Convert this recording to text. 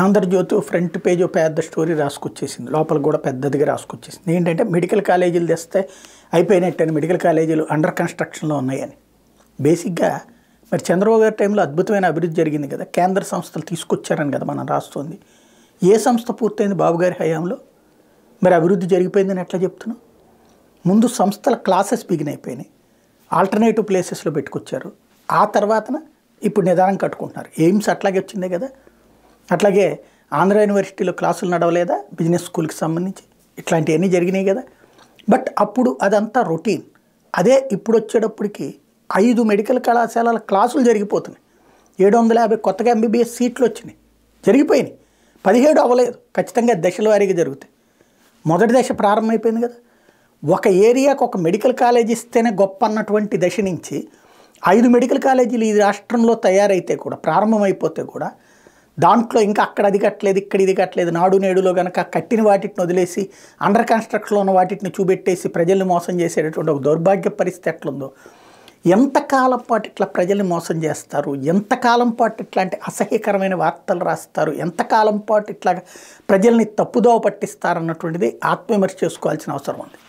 Andhra Jyothi front page పెద్ద story రాసుకొచ్చేసింది, లోపల కూడా పెద్దదిగా రాసుకొచ్చేసింది. ఏంటంటే మెడికల్ కాలేజీలు తెస్తే అయిపోయినట్టని, మెడికల్ కాలేజీలు అండర్ కన్స్ట్రక్షన్లో ఉన్నాయని. బేసిక్గా మరి చంద్రబాబు గారి టైంలో అద్భుతమైన అభివృద్ధి జరిగింది కదా, కేంద్ర సంస్థలు తీసుకొచ్చారని కదా మనం రాస్తుంది. ఏ సంస్థ పూర్తయింది బాబు గారి హయాంలో? మరి అభివృద్ధి జరిగిపోయిందని ఎట్లా చెప్తున్నాం? ముందు సంస్థల క్లాసెస్ బిగిన్ అయిపోయినాయి, ఆల్టర్నేటివ్ ప్లేసెస్లో పెట్టుకొచ్చారు. ఆ తర్వాతన ఇప్పుడు నిదానం కట్టుకుంటున్నారు. ఎయిమ్స్ అట్లాగే వచ్చిందే కదా. అట్లాగే ఆంధ్ర యూనివర్సిటీలో క్లాసులు నడవలేదా బిజినెస్ స్కూల్కి సంబంధించి? ఇట్లాంటివన్నీ జరిగినాయి కదా. బట్ అప్పుడు అదంతా రొటీన్. అదే ఇప్పుడు వచ్చేటప్పటికి 5 మెడికల్ కళాశాలల క్లాసులు జరిగిపోతున్నాయి. 750 కొత్తగా ఎంబీబీఎస్ సీట్లు వచ్చినాయి, జరిగిపోయినాయి. 17 అవ్వలేదు, ఖచ్చితంగా దశల వారీగా జరుగుతాయి. మొదటి దశ ప్రారంభమైపోయింది కదా. ఒక ఏరియాకు ఒక మెడికల్ కాలేజ్ ఇస్తేనే గొప్ప అన్నటువంటి దశ నుంచి 5 మెడికల్ కాలేజీలు ఈ రాష్ట్రంలో తయారైతే కూడా, ప్రారంభమైపోతే కూడా, దాంట్లో ఇంకా అక్కడ అది కట్టలేదు, ఇక్కడ ఇది కట్టలేదు, నాడు నేడులో కనుక కట్టిన వాటిని వదిలేసి అండర్ కన్స్ట్రక్షన్లో ఉన్న వాటిని చూపెట్టేసి ప్రజల్ని మోసం చేసేటటువంటి ఒక దౌర్భాగ్య పరిస్థితి ఎట్లుందో, ఎంతకాలం పాటు ఇట్లా ప్రజల్ని మోసం చేస్తారు, ఎంతకాలం పాటు ఇట్లాంటి అసహ్యకరమైన వార్తలు రాస్తారు, ఎంతకాలం పాటు ఇట్లా ప్రజల్ని తప్పుదోవ పట్టిస్తారు అన్నటువంటిది ఆత్మవిమర్శ చేసుకోవాల్సిన అవసరం ఉంది.